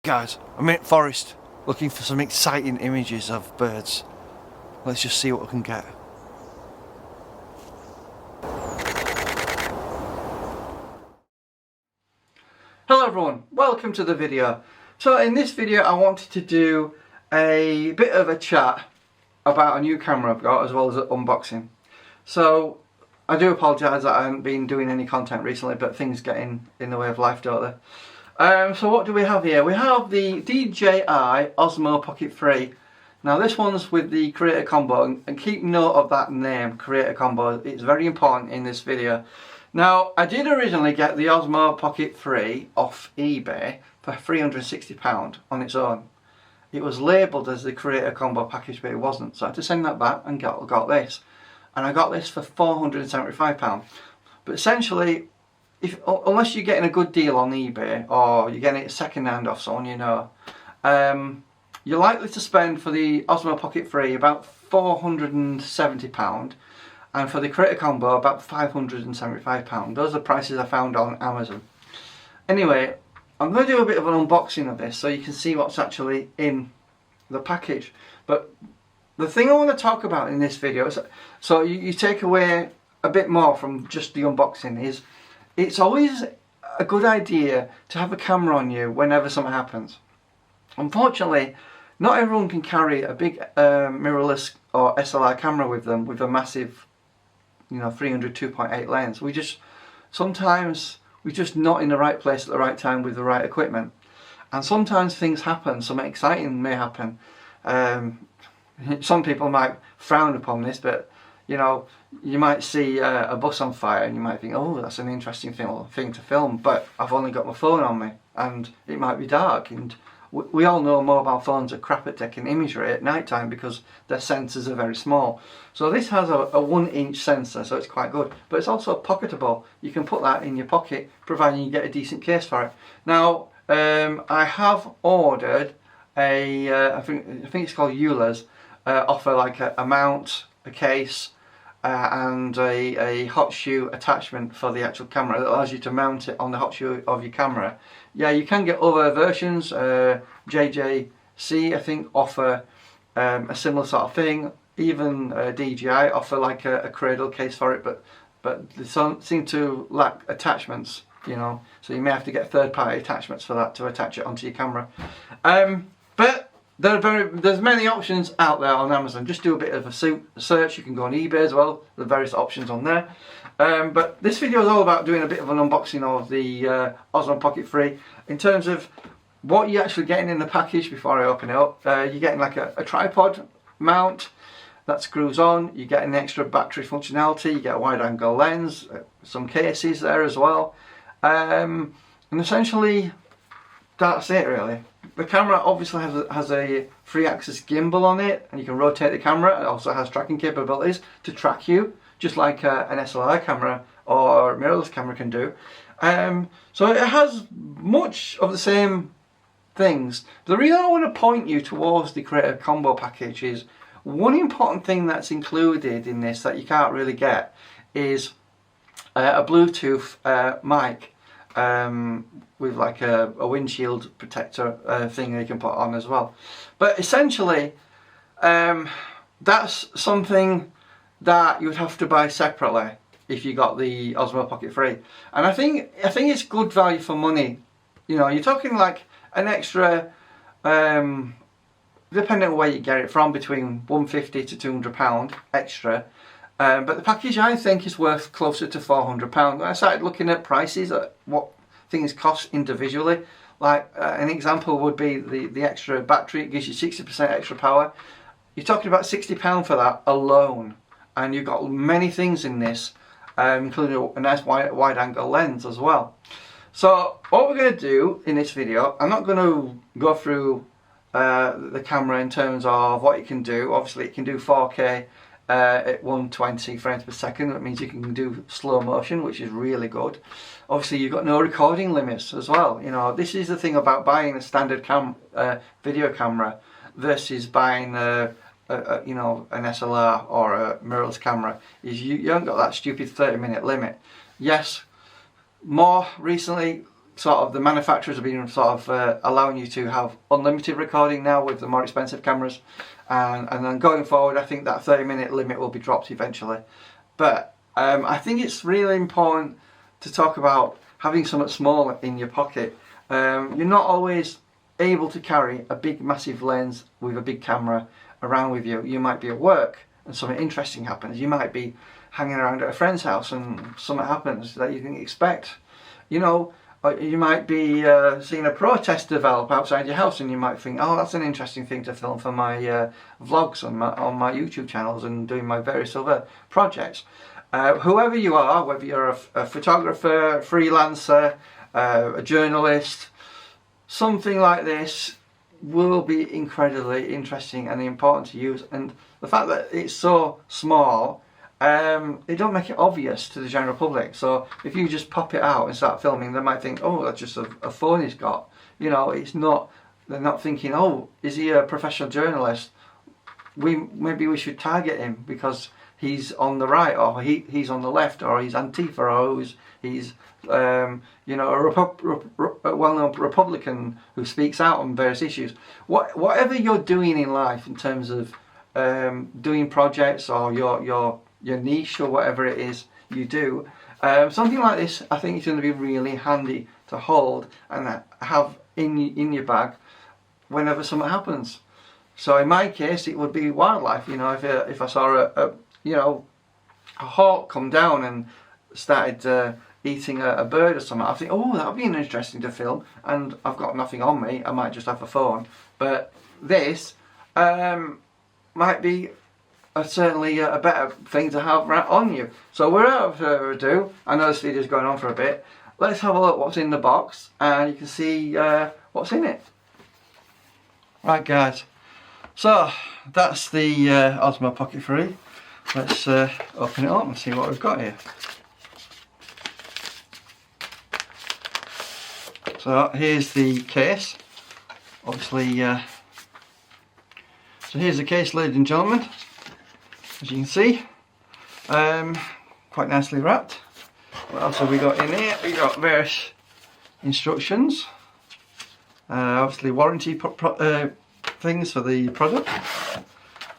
Guys, I'm in forest looking for some exciting images of birds. Let's just see what we can get. Hello everyone, welcome to the video. So in this video I wanted to do a bit of a chat about a new camera I've got as well as an unboxing. So I do apologise that I haven't been doing any content recently, but things get in the way of life, don't they? So what do we have here? We have the DJI OSMO Pocket 3. Now this one's with the Creator Combo, and keep note of that name, Creator Combo. It's very important in this video. Now I did originally get the OSMO Pocket 3 off eBay for £360 on its own. It was labelled as the Creator Combo package, but it wasn't, so I had to send that back and got this. And I got this for £475. But essentially, unless you're getting a good deal on eBay or you're getting it second hand off someone you know, you're likely to spend for the OSMO Pocket 3 about £470, and for the Creator Combo about £575. Those are the prices I found on Amazon. Anyway, I'm going to do a bit of an unboxing of this so you can see what's actually in the package. But the thing I want to talk about in this video is, so you take away a bit more from just the unboxing, is it's always a good idea to have a camera on you whenever something happens. Unfortunately, not everyone can carry a big mirrorless or SLR camera with them with a massive, 300 2.8 lens. Sometimes we're just not in the right place at the right time with the right equipment. And sometimes things happen, something exciting may happen. Some people might frown upon this, but you might see a bus on fire and you might think, oh, that's an interesting thing to film, but I've only got my phone on me and it might be dark, and we all know mobile phones are crap at taking imagery at night time because their sensors are very small. So this has a 1-inch sensor, so it's quite good, but it's also pocketable. You can put that in your pocket providing you get a decent case for it. Now I have ordered I think it's called Eula's, offer like a mount, a case, and a hot shoe attachment for the actual camera that allows you to mount it on the hot shoe of your camera. Yeah, you can get other versions. JJC I think offer a similar sort of thing. Even DJI offer like a cradle case for it, but they seem to lack attachments, so you may have to get third-party attachments for that to attach it onto your camera. But there's many options out there on Amazon. Just do a bit of a search. You can go on eBay as well. There are various options on there. But this video is all about doing a bit of an unboxing of the OSMO Pocket 3 in terms of what you're actually getting in the package before I open it up. You're getting like a tripod mount that screws on. You get an extra battery functionality. You get a wide angle lens, some cases there as well. And essentially that's it really. The camera obviously has a 3-axis gimbal on it, and you can rotate the camera. It also has tracking capabilities to track you, just like an SLR camera or mirrorless camera can do. So it has much of the same things. The reason I want to point you towards the Creator Combo package is one important thing that's included in this that you can't really get is a Bluetooth mic. With like a windshield protector thing you can put on as well. But essentially that's something that you would have to buy separately if you got the OSMO Pocket 3. And I think it's good value for money. You're talking like an extra, depending on where you get it from, between £150 to £200 extra. But the package I think is worth closer to £400. I started looking at prices at what things cost individually. Like an example would be the extra battery. It gives you 60% extra power. You're talking about £60 for that alone, and you've got many things in this, including a nice wide angle lens as well. So what we're going to do in this video, I'm not going to go through the camera in terms of what it can do. Obviously it can do 4K at 120 frames per second. That means you can do slow motion, which is really good. Obviously you've got no recording limits as well. This is the thing about buying a standard video camera versus buying an SLR or a mirrorless camera, is you haven't got that stupid 30-minute limit. Yes, more recently sort of the manufacturers have been sort of allowing you to have unlimited recording now with the more expensive cameras, and then going forward I think that 30-minute limit will be dropped eventually. But I think it's really important to talk about having something small in your pocket. You're not always able to carry a big massive lens with a big camera around with you. You might be at work and something interesting happens. You might be hanging around at a friend's house and something happens that you didn't expect. You know, you might be seeing a protest develop outside your house, and you might think, oh, that's an interesting thing to film for my vlogs on my YouTube channels and doing my various other projects. Whoever you are, whether you're a photographer, a freelancer, a journalist, something like this will be incredibly interesting and important to use. And the fact that it's so small, they don't make it obvious to the general public. So if you just pop it out and start filming, they might think, oh, that's just a phone he's got. You know, it's not. They're not thinking, oh, is he a professional journalist? Maybe we should target him because he's on the right, or he's on the left, or he's Antifa, or he's you know, a well-known Republican who speaks out on various issues. Whatever you're doing in life in terms of doing projects or your niche or whatever it is you do, something like this I think is going to be really handy to hold and have in your bag whenever something happens. So in my case it would be wildlife. You know, if I saw a hawk come down and started eating a bird or something, I think, oh, that would be interesting to film, and I've got nothing on me, I might just have a phone. But this might be certainly a better thing to have right on you. So without further ado, I know this video is going on for a bit, let's have a look what's in the box and you can see what's in it. Right guys, so that's the Osmo Pocket 3. Let's open it up and see what we've got here. So here's the case, obviously, so here's the case, ladies and gentlemen, as you can see, quite nicely wrapped. What else have we got in here? We've got various instructions, obviously warranty things for the product,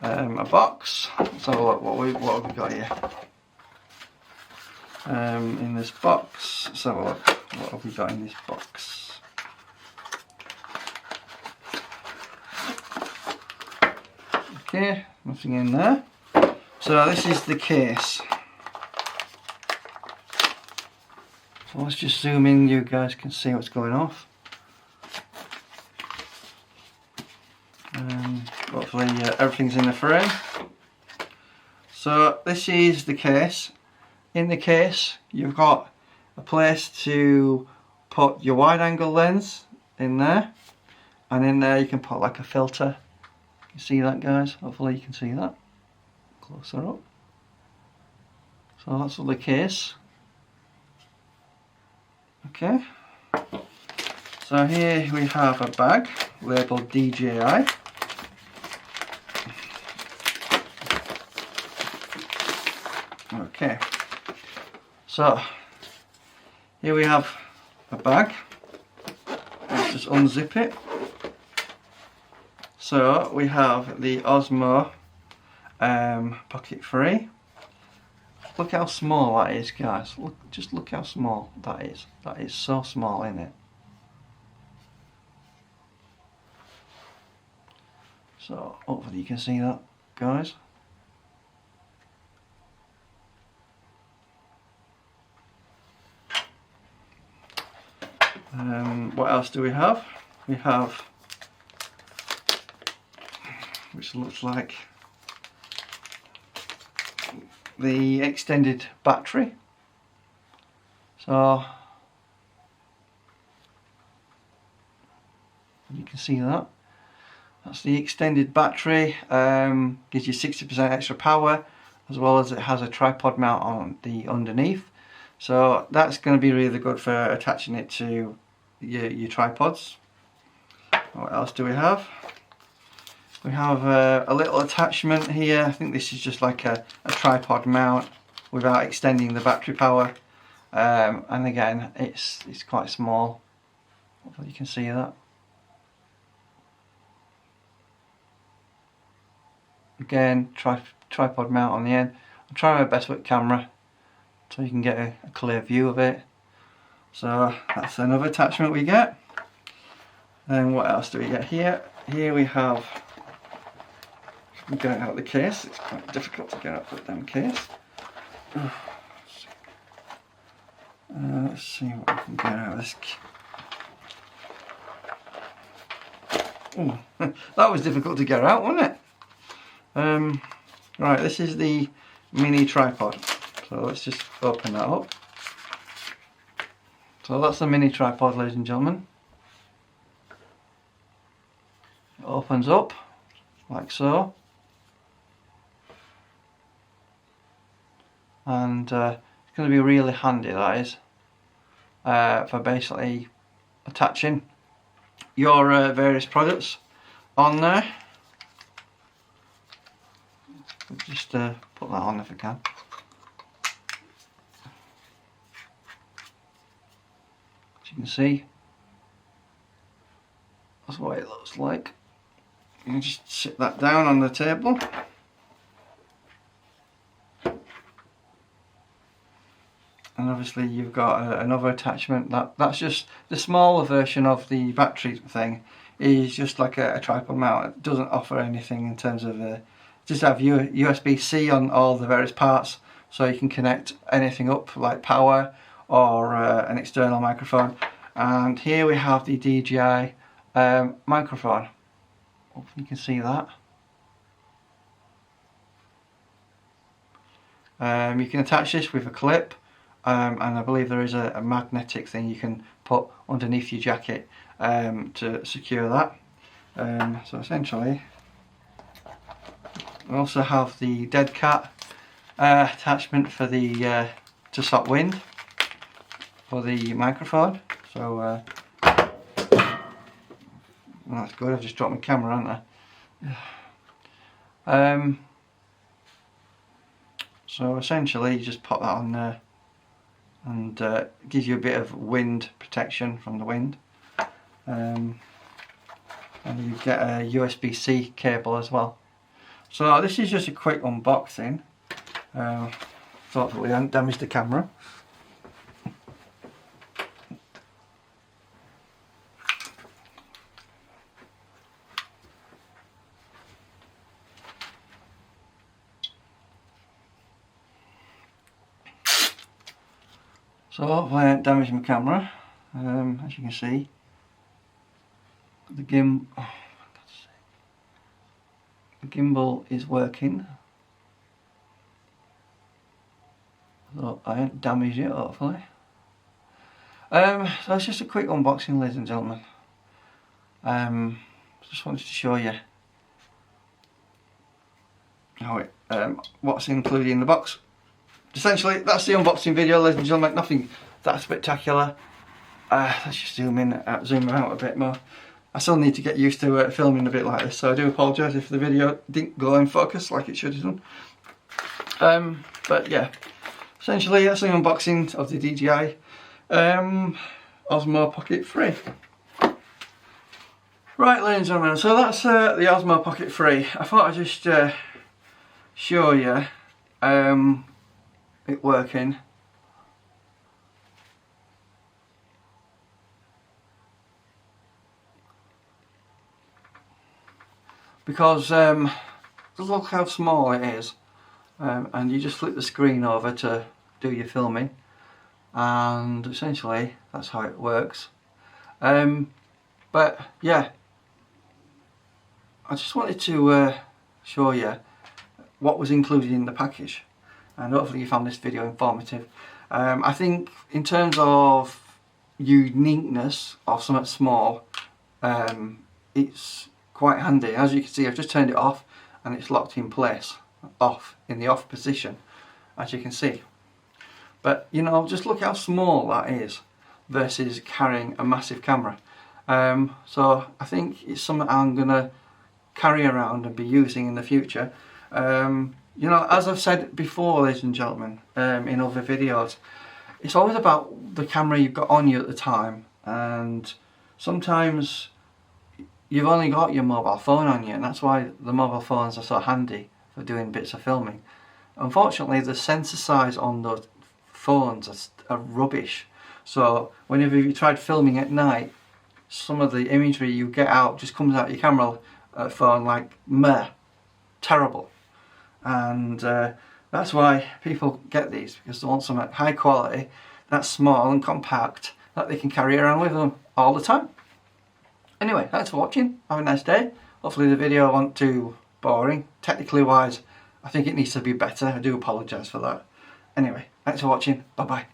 a box. Let's have a look what have we got here. In this box, let's have a look, what have we got in this box. Okay, nothing in there. So this is the case. So let's just zoom in, you guys can see what's going off. Hopefully everything's in the frame. So this is the case. In the case you've got a place to put your wide angle lens in there, and in there you can put like a filter. You see that guys? Hopefully you can see that closer up. So that's all the case. Okay, so here we have a bag labelled DJI. Okay, so here we have a bag. Let's just unzip it. So we have the Osmo Pocket 3. Look how small that is, guys. Just look how small that is. That is so small, isn't it? So hopefully you can see that, guys. What else do we have? We have, which looks like the extended battery. So you can see that. That's the extended battery. Gives you 60% extra power, as well as it has a tripod mount on the underneath. So that's going to be really good for attaching it to your tripods. What else do we have? We have a little attachment here. I think this is just like a tripod mount without extending the battery power. and again it's quite small. Hopefully you can see that. Again, tripod mount on the end. I'm trying my best with camera so you can get a clear view of it. So that's another attachment we get. And what else do we get here? Here we have, get it out of the case. It's quite difficult to get out of the damn case. Let's see what we can get out of this. Oh, that was difficult to get out, wasn't it? Right, this is the mini tripod. So let's just open that up. So that's the mini tripod, ladies and gentlemen. It opens up like so. And it's going to be really handy, that is, for basically attaching your various products on there. Just put that on if I can. As you can see, that's what it looks like. You just sit that down on the table. And obviously you've got another attachment. That's just the smaller version of the battery thing. Is just like a tripod mount. It doesn't offer anything in terms of just have USB-C on all the various parts, so you can connect anything up like power or an external microphone. And here we have the DJI microphone. Hopefully you can see that. You can attach this with a clip. And I believe there is a magnetic thing you can put underneath your jacket to secure that. So essentially, we also have the dead cat attachment for the to stop wind for the microphone. So that's good. I've just dropped my camera, haven't I? So essentially, you just pop that on there. And gives you a bit of wind protection from the wind, and you get a USB-C cable as well. So this is just a quick unboxing. Thought that we hadn't damaged the camera. So hopefully I haven't damaged my camera. As you can see, the gimbal is working. So I haven't damaged it, hopefully. So it's just a quick unboxing, ladies and gentlemen. Just wanted to show you how what's included in the box. Essentially, that's the unboxing video, ladies and gentlemen. Nothing that spectacular. Let's just zoom out a bit more. I still need to get used to filming a bit like this, so I do apologise if the video didn't go in focus like it should have done. But yeah, essentially that's the unboxing of the DJI OSMO Pocket 3. Right, ladies and gentlemen, so that's the OSMO Pocket 3. I thought I'd just show you it working. Because look how small it is, and you just flip the screen over to do your filming, and essentially that's how it works. But yeah, I just wanted to show you what was included in the package, and hopefully you found this video informative. I think in terms of uniqueness of something small, it's quite handy. As you can see, I've just turned it off and it's locked in place, in the off position, as you can see. But you know, just look how small that is versus carrying a massive camera. So I think it's something I'm gonna carry around and be using in the future. You know, as I've said before, ladies and gentlemen, in other videos, it's always about the camera you've got on you at the time, and sometimes you've only got your mobile phone on you, and that's why the mobile phones are so handy for doing bits of filming. Unfortunately, the sensor size on those phones are rubbish, so whenever you tried filming at night, some of the imagery you get out just comes out your camera phone like meh, terrible. And that's why people get these, because they want something high quality, that's small and compact, that they can carry around with them all the time. Anyway, thanks for watching, have a nice day. Hopefully the video wasn't too boring. Technically wise, I think it needs to be better, I do apologise for that. Anyway, thanks for watching, bye bye.